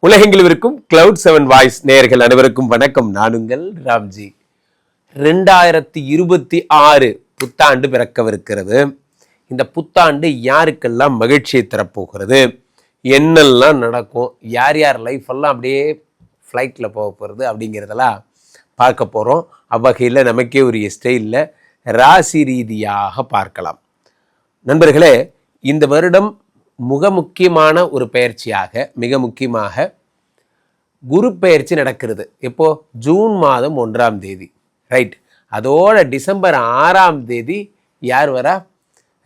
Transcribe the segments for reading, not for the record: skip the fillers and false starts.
உலகெங்கிலும் இருக்கும் Cloud7 voice நேயர்கள் அனைவருக்கும் வணக்கம். நான் உங்கள் ராம்ஜி. 2026 புத்தாண்டு பிறக்கவிருக்கிறது. இந்த புத்தாண்டு யாருக்கெல்லாம் மகிழ்ச்சியை தரப்போகிறது, என்னெல்லாம் நடக்கும், யார் யார் லைஃப் எல்லாம் அப்படியே ஃப்ளைட்டில் போக போகிறது அப்படிங்கிறதெல்லாம் பார்க்க போகிறோம். அவ்வகையில் நமக்கே ஒரு ஸ்டைலில் ராசி ரீதியாக பார்க்கலாம். நண்பர்களே, இந்த வருடம் மிக முக்கியமான ஒரு பயிற்சியாக, மிக முக்கியமாக குரு பயிற்சி நடக்கிறது. இப்போ ஜூன் மாதம் 1ஆம் தேதி, ரைட். அதோட டிசம்பர் 6ஆம் தேதி யார் வரா?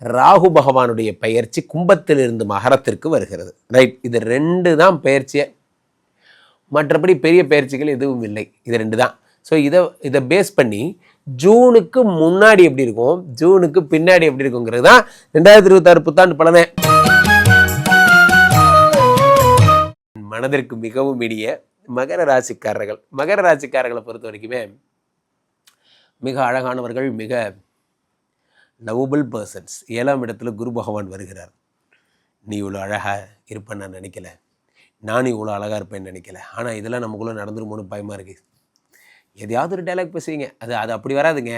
ராகு பகவானுடைய பயிற்சி கும்பத்திலிருந்து மகரத்திற்கு வருகிறது, ரைட். இது 2 தான் பயிற்சியை, மற்றபடி பெரிய பயிற்சிகள் எதுவும் இல்லை. இது 2 தான். ஸோ இதை பேஸ் பண்ணி ஜூனுக்கு முன்னாடி எப்படி இருக்கும், ஜூனுக்கு பின்னாடி எப்படி இருக்குங்கிறது தான் 2026 புத்தாண்டு பலனே. மனதிற்கு மிகவும் இனிய மகர ராசிக்காரர்களை பொறுத்த வரைக்குமே மிக அழகானவர்கள், மிக லவபிள் பர்சன்ஸ். 7ஆம் இடத்துல குரு பகவான் வருகிறார். நீ இவ்வளோ அழகாக இருப்பேன்னு நான் நினைக்கல, நானும் இவ்வளோ அழகாக இருப்பேன்னு நினைக்கல, ஆனால் இதெல்லாம் நமக்குள்ளே நடந்துருமோன்னு பயமாக இருக்குது. எதையாவது ஒரு டைலாக் பேசுவீங்க, அது அப்படி வராதுங்க.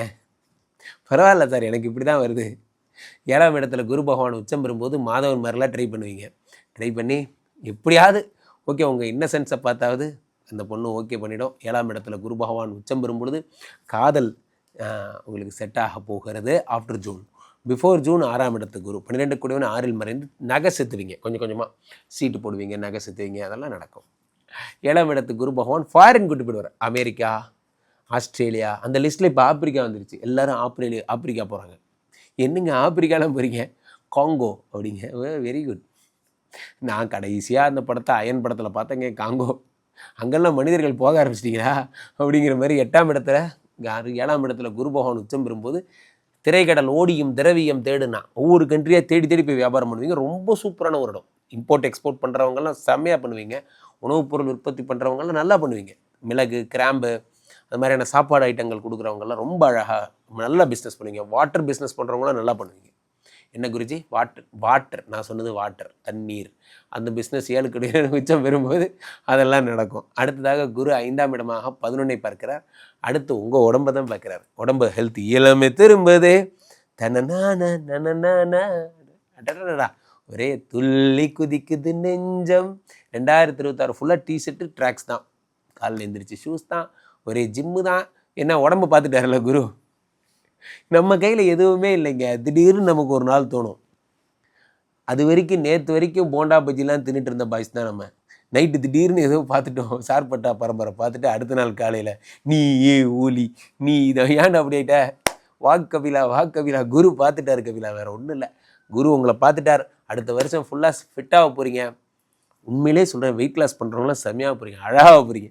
பரவாயில்ல சார், எனக்கு இப்படி தான் வருது. 7ஆம் இடத்துல குரு பகவான் உச்சம் பெறும்போது மாதவன் மாதிரிலாம் ட்ரை பண்ணுவீங்க. ட்ரை பண்ணி எப்படியாவது ஓகே, உங்கள் இன்னசென்ஸை பார்த்தாவது அந்த பொண்ணு ஓகே பண்ணிடும். 7ஆம் இடத்துல குரு பகவான் உச்சம் பெறும் பொழுது காதல் உங்களுக்கு செட் ஆக போகிறது. ஆஃப்டர் ஜூன், பிஃபோர் ஜூன் 6ஆம் இடத்து குரு 12 கூடவன் 6இல் மறைந்து நகை செத்துவீங்க. கொஞ்சம் கொஞ்சமாக சீட்டு போடுவீங்க, நகை செத்துவீங்க, அதெல்லாம் நடக்கும். 7ஆம் இடத்து குரு பகவான் ஃபாரின் கூட்டு போயிடுவார். அமெரிக்கா, ஆஸ்திரேலியா, அந்த லிஸ்ட்டில் இப்போ ஆப்பிரிக்கா வந்துருச்சு. எல்லோரும் ஆப்பிரிக்கா போகிறாங்க. என்னங்க ஆப்பிரிக்காலாம் போகிறீங்க? காங்கோ அப்படிங்க. Very good. நான் கடைசியாக அந்த படத்தை அயன் படத்தில் பார்த்தேங்க, காங்கோ. அங்கெல்லாம் மனிதர்கள் போக ஆரம்பிச்சிட்டிங்களா அப்படிங்கிற மாதிரி. 8ஆம் இடத்துல 7ஆம் இடத்துல குரு பகவான் உச்சம் பெறும்போது திரைக்கடல் ஓடியும் திரவியம் தேடுனா ஒவ்வொரு கண்ட்ரியாக தேடி தேடி போய் வியாபாரம் பண்ணுவீங்க. ரொம்ப சூப்பரான ஒரு இடம். இம்போர்ட் எக்ஸ்போர்ட் பண்ணுறவங்கெல்லாம் செம்மையாக பண்ணுவீங்க. உணவுப் பொருள் உற்பத்தி பண்ணுறவங்கெல்லாம் நல்லா பண்ணுவீங்க. மிளகு, கிராம்பு, அது மாதிரியான சாப்பாடு ஐட்டங்கள் கொடுக்குறவங்கெல்லாம் ரொம்ப அழகாக நல்லா பிஸ்னஸ் பண்ணுவீங்க. வாட்டர் பிஸ்னஸ் பண்ணுறவங்களாம் நல்லா பண்ணுவீங்க. என்ன குருஜி? வாட்டர் நான் சொன்னது வாட்டர், தண்ணீர். அந்த பிஸ்னஸ் 7 கடையை மிச்சம் பெறும்போது அதெல்லாம் நடக்கும். அடுத்ததாக குரு 5ஆம் இடமாக 11ஐ பார்க்கிறார். அடுத்து உங்கள் உடம்பை தான் பார்க்குறார். உடம்பு ஹெல்த் இளமை திரும்புதே தனடா, ஒரே துள்ளி குதிக்குது நெஞ்சம். 2026 ஃபுல்லாக டிஷர்ட்டு, ட்ராக்ஸ் தான். காலில் எழுந்திரிச்சு ஷூஸ் தான், ஒரே ஜிம்மு தான். என்ன உடம்பு பார்த்துட்டார்ல குரு. நம்ம கையில் எதுவுமே இல்லைங்க. திடீர்னு நமக்கு ஒரு நாள் தோணும். அது வரைக்கும் நேற்று வரைக்கும் போண்டா பஜ்ஜிலாம் தின்னுட்டு இருந்த பாய்ஸ் தான் நம்ம. நைட்டு திடீர்னு ஏதோ பார்த்துட்டோம், சார்பட்டா பரம்பரை பார்த்துட்டு அடுத்த நாள் காலையில் நீ ஏ ஊலி, நீ இதை ஏன் அப்படி ஆகிட்ட, வாக் கபிலா. குரு பார்த்துட்டார் கபிலா, வேறு ஒன்றும் இல்லை. குரு உங்களை பார்த்துட்டார். அடுத்த வருஷம் ஃபுல்லாக ஃபிட்டாக போகிறீங்க. உண்மையிலே சொல்கிறேன், வெயிட் லாஸ் பண்ணுறவங்களாம் செம்மையாக போகிறீங்க, அழகாக போகிறீங்க.